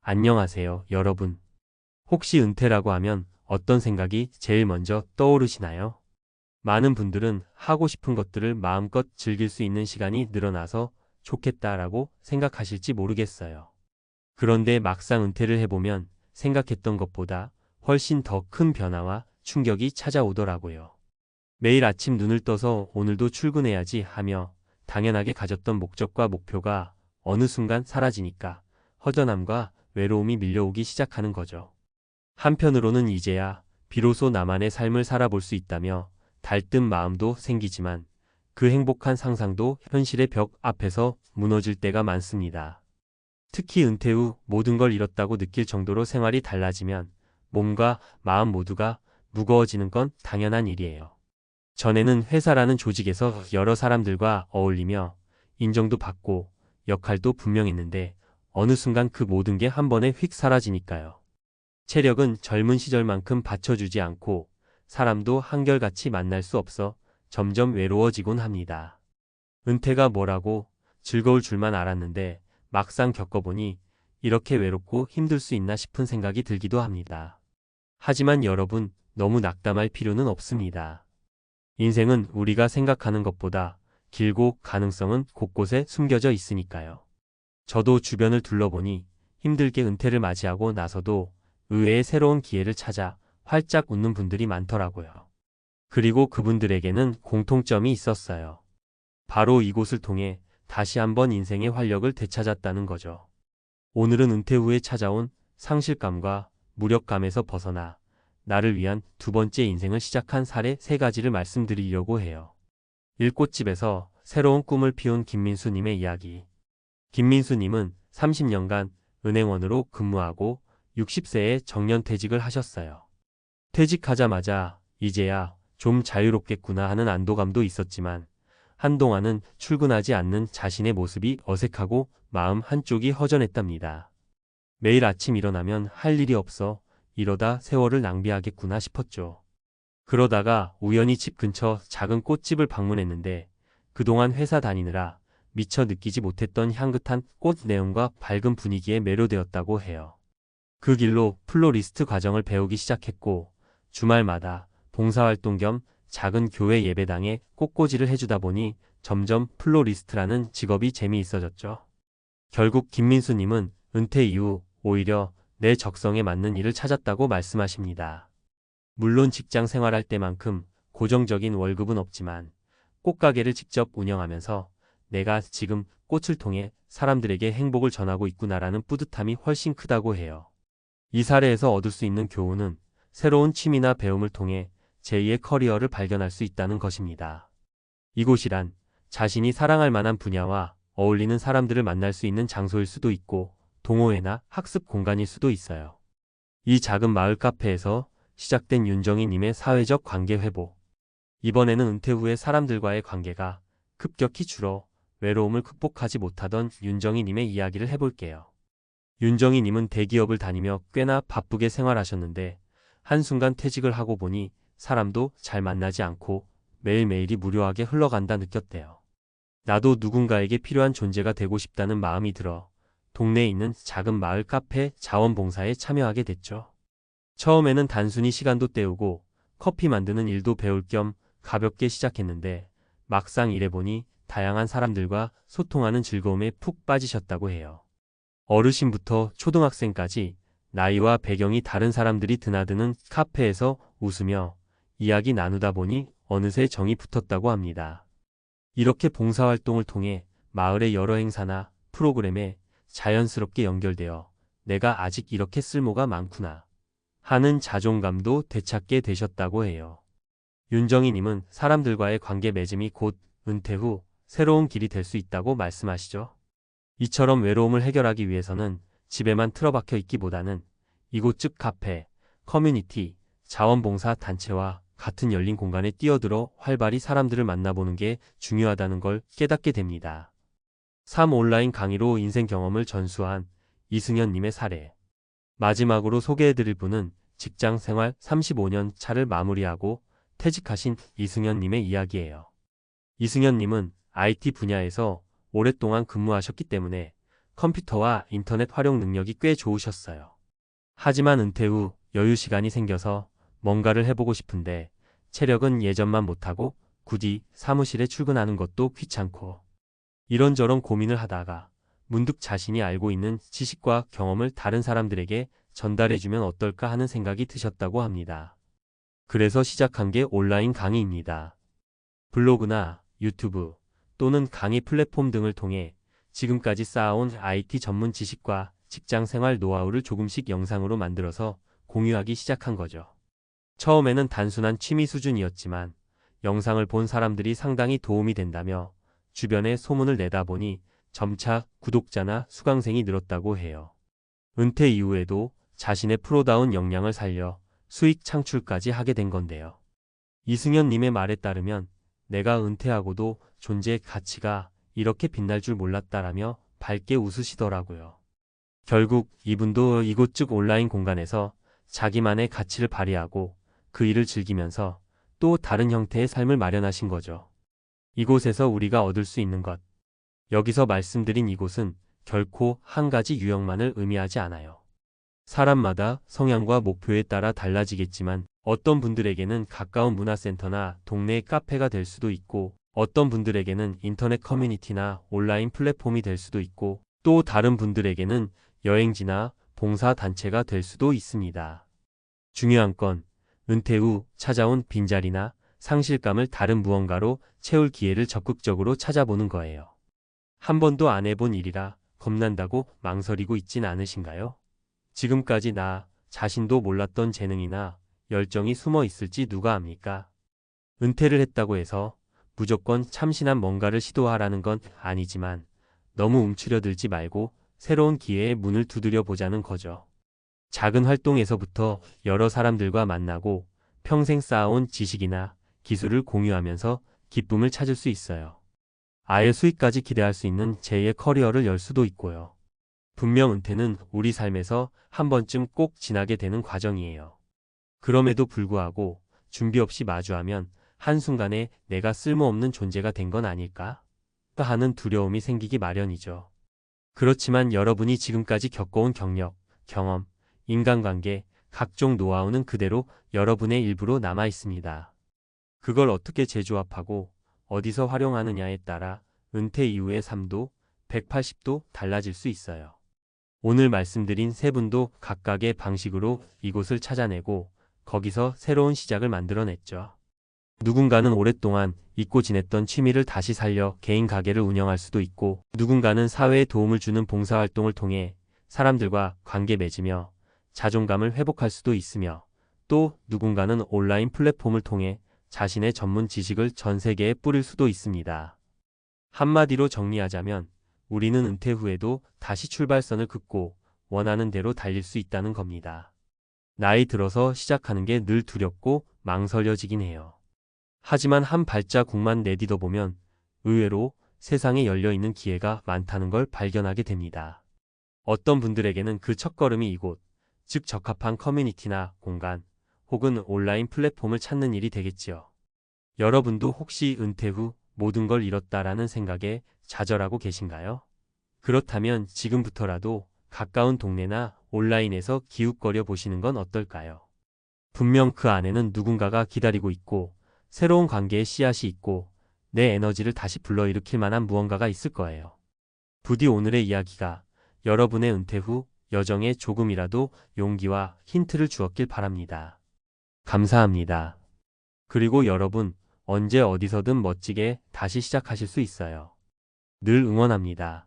안녕하세요, 여러분. 혹시 은퇴라고 하면 어떤 생각이 제일 먼저 떠오르시나요? 많은 분들은 하고 싶은 것들을 마음껏 즐길 수 있는 시간이 늘어나서 좋겠다라고 생각하실지 모르겠어요. 그런데 막상 은퇴를 해보면 생각했던 것보다 훨씬 더 큰 변화와 충격이 찾아오더라고요. 매일 아침 눈을 떠서 오늘도 출근해야지 하며 당연하게 가졌던 목적과 목표가 어느 순간 사라지니까 허전함과 외로움이 밀려오기 시작하는 거죠. 한편으로는 이제야 비로소 나만의 삶을 살아볼 수 있다며 달뜬 마음도 생기지만 그 행복한 상상도 현실의 벽 앞에서 무너질 때가 많습니다. 특히 은퇴 후 모든 걸 잃었다고 느낄 정도로 생활이 달라지면 몸과 마음 모두가 무거워지는 건 당연한 일이에요. 전에는 회사라는 조직에서 여러 사람들과 어울리며 인정도 받고 역할도 분명했는데 어느 순간 그 모든 게 한 번에 휙 사라지니까요. 체력은 젊은 시절만큼 받쳐주지 않고 사람도 한결같이 만날 수 없어 점점 외로워지곤 합니다. 은퇴가 뭐라고 즐거울 줄만 알았는데 막상 겪어보니 이렇게 외롭고 힘들 수 있나 싶은 생각이 들기도 합니다. 하지만 여러분, 너무 낙담할 필요는 없습니다. 인생은 우리가 생각하는 것보다 길고 가능성은 곳곳에 숨겨져 있으니까요. 저도 주변을 둘러보니 힘들게 은퇴를 맞이하고 나서도 의외의 새로운 기회를 찾아 활짝 웃는 분들이 많더라고요. 그리고 그분들에게는 공통점이 있었어요. 바로 이곳을 통해 다시 한번 인생의 활력을 되찾았다는 거죠. 오늘은 은퇴 후에 찾아온 상실감과 무력감에서 벗어나 나를 위한 두 번째 인생을 시작한 사례 세 가지를 말씀드리려고 해요. 일꽃집에서 새로운 꿈을 피운 김민수님의 이야기. 김민수님은 30년간 은행원으로 근무하고 60세에 정년퇴직을 하셨어요. 퇴직하자마자 이제야 좀 자유롭겠구나 하는 안도감도 있었지만 한동안은 출근하지 않는 자신의 모습이 어색하고 마음 한쪽이 허전했답니다. 매일 아침 일어나면 할 일이 없어 이러다 세월을 낭비하겠구나 싶었죠. 그러다가 우연히 집 근처 작은 꽃집을 방문했는데 그동안 회사 다니느라 미처 느끼지 못했던 향긋한 꽃 내음과 밝은 분위기에 매료되었다고 해요. 그 길로 플로리스트 과정을 배우기 시작했고 주말마다 봉사활동 겸 작은 교회 예배당에 꽃꽂이를 해주다 보니 점점 플로리스트라는 직업이 재미있어졌죠. 결국 김민수님은 은퇴 이후 오히려 내 적성에 맞는 일을 찾았다고 말씀하십니다. 물론 직장 생활할 때만큼 고정적인 월급은 없지만 꽃가게를 직접 운영하면서 내가 지금 꽃을 통해 사람들에게 행복을 전하고 있구나라는 뿌듯함이 훨씬 크다고 해요. 이 사례에서 얻을 수 있는 교훈은 새로운 취미나 배움을 통해 제2의 커리어를 발견할 수 있다는 것입니다. 이곳이란 자신이 사랑할 만한 분야와 어울리는 사람들을 만날 수 있는 장소일 수도 있고 동호회나 학습 공간일 수도 있어요. 이 작은 마을 카페에서 시작된 윤정희님의 사회적 관계 회복. 이번에는 은퇴 후에 사람들과의 관계가 급격히 줄어 외로움을 극복하지 못하던 윤정희님의 이야기를 해볼게요. 윤정희님은 대기업을 다니며 꽤나 바쁘게 생활하셨는데 한순간 퇴직을 하고 보니 사람도 잘 만나지 않고 매일매일이 무료하게 흘러간다 느꼈대요. 나도 누군가에게 필요한 존재가 되고 싶다는 마음이 들어 동네에 있는 작은 마을 카페 자원봉사에 참여하게 됐죠. 처음에는 단순히 시간도 때우고 커피 만드는 일도 배울 겸 가볍게 시작했는데 막상 일해보니 다양한 사람들과 소통하는 즐거움에 푹 빠지셨다고 해요. 어르신부터 초등학생까지 나이와 배경이 다른 사람들이 드나드는 카페에서 웃으며 이야기 나누다 보니 어느새 정이 붙었다고 합니다. 이렇게 봉사활동을 통해 마을의 여러 행사나 프로그램에 자연스럽게 연결되어 내가 아직 이렇게 쓸모가 많구나 하는 자존감도 되찾게 되셨다고 해요. 윤정희님은 사람들과의 관계 맺음이 곧 은퇴 후 새로운 길이 될 수 있다고 말씀하시죠. 이처럼 외로움을 해결하기 위해서는 집에만 틀어박혀 있기보다는 이곳즉 카페, 커뮤니티, 자원봉사 단체와 같은 열린 공간에 뛰어들어 활발히 사람들을 만나보는 게 중요하다는 걸 깨닫게 됩니다. 3. 온라인 강의로 인생 경험을 전수한 이승현님의 사례. 마지막으로 소개해드릴 분은 직장 생활 35년 차를 마무리하고 퇴직하신 이승현님의 이야기예요. 이승현님은 IT 분야에서 오랫동안 근무하셨기 때문에 컴퓨터와 인터넷 활용 능력이 꽤 좋으셨어요. 하지만 은퇴 후 여유 시간이 생겨서 뭔가를 해보고 싶은데 체력은 예전만 못하고 굳이 사무실에 출근하는 것도 귀찮고 이런저런 고민을 하다가 문득 자신이 알고 있는 지식과 경험을 다른 사람들에게 전달해주면 어떨까 하는 생각이 드셨다고 합니다. 그래서 시작한 게 온라인 강의입니다. 블로그나 유튜브 또는 강의 플랫폼 등을 통해 지금까지 쌓아온 IT 전문 지식과 직장 생활 노하우를 조금씩 영상으로 만들어서 공유하기 시작한 거죠. 처음에는 단순한 취미 수준이었지만 영상을 본 사람들이 상당히 도움이 된다며 주변에 소문을 내다 보니 점차 구독자나 수강생이 늘었다고 해요. 은퇴 이후에도 자신의 프로다운 역량을 살려 수익 창출까지 하게 된 건데요. 이승현님의 말에 따르면 내가 은퇴하고도 존재의 가치가 이렇게 빛날 줄 몰랐다라며 밝게 웃으시더라고요. 결국 이분도 이곳 즉 온라인 공간에서 자기만의 가치를 발휘하고 그 일을 즐기면서 또 다른 형태의 삶을 마련하신 거죠. 이곳에서 우리가 얻을 수 있는 것. 여기서 말씀드린 이곳은 결코 한 가지 유형만을 의미하지 않아요. 사람마다 성향과 목표에 따라 달라지겠지만 어떤 분들에게는 가까운 문화센터나 동네의 카페가 될 수도 있고 어떤 분들에게는 인터넷 커뮤니티나 온라인 플랫폼이 될 수도 있고 또 다른 분들에게는 여행지나 봉사단체가 될 수도 있습니다. 중요한 건 은퇴 후 찾아온 빈자리나 상실감을 다른 무언가로 채울 기회를 적극적으로 찾아보는 거예요. 한 번도 안 해본 일이라 겁난다고 망설이고 있진 않으신가요? 지금까지 나 자신도 몰랐던 재능이나 열정이 숨어 있을지 누가 압니까? 은퇴를 했다고 해서 무조건 참신한 뭔가를 시도하라는 건 아니지만 너무 움츠려들지 말고 새로운 기회의 문을 두드려 보자는 거죠. 작은 활동에서부터 여러 사람들과 만나고 평생 쌓아온 지식이나 기술을 공유하면서 기쁨을 찾을 수 있어요. 아예 수익까지 기대할 수 있는 제2의 커리어를 열 수도 있고요. 분명 은퇴는 우리 삶에서 한 번쯤 꼭 지나게 되는 과정이에요. 그럼에도 불구하고 준비 없이 마주하면 한순간에 내가 쓸모없는 존재가 된 건 아닐까? 하는 두려움이 생기기 마련이죠. 그렇지만 여러분이 지금까지 겪어온 경력, 경험, 인간관계, 각종 노하우는 그대로 여러분의 일부로 남아 있습니다. 그걸 어떻게 재조합하고 어디서 활용하느냐에 따라 은퇴 이후의 삶도 180도 달라질 수 있어요. 오늘 말씀드린 세 분도 각각의 방식으로 이곳을 찾아내고 거기서 새로운 시작을 만들어냈죠. 누군가는 오랫동안 잊고 지냈던 취미를 다시 살려 개인 가게를 운영할 수도 있고 누군가는 사회에 도움을 주는 봉사활동을 통해 사람들과 관계 맺으며 자존감을 회복할 수도 있으며 또 누군가는 온라인 플랫폼을 통해 자신의 전문 지식을 전 세계에 뿌릴 수도 있습니다. 한마디로 정리하자면 우리는 은퇴 후에도 다시 출발선을 긋고 원하는 대로 달릴 수 있다는 겁니다. 나이 들어서 시작하는 게 늘 두렵고 망설여지긴 해요. 하지만 한 발자국만 내디뎌 보면 의외로 세상에 열려있는 기회가 많다는 걸 발견하게 됩니다. 어떤 분들에게는 그 첫걸음이 이곳, 즉 적합한 커뮤니티나 공간, 혹은 온라인 플랫폼을 찾는 일이 되겠지요. 여러분도 혹시 은퇴 후 모든 걸 잃었다라는 생각에 좌절하고 계신가요? 그렇다면 지금부터라도 가까운 동네나 온라인에서 기웃거려 보시는 건 어떨까요? 분명 그 안에는 누군가가 기다리고 있고 새로운 관계의 씨앗이 있고 내 에너지를 다시 불러일으킬 만한 무언가가 있을 거예요. 부디 오늘의 이야기가 여러분의 은퇴 후 여정에 조금이라도 용기와 힌트를 주었길 바랍니다. 감사합니다. 그리고 여러분 언제 어디서든 멋지게 다시 시작하실 수 있어요. 늘 응원합니다.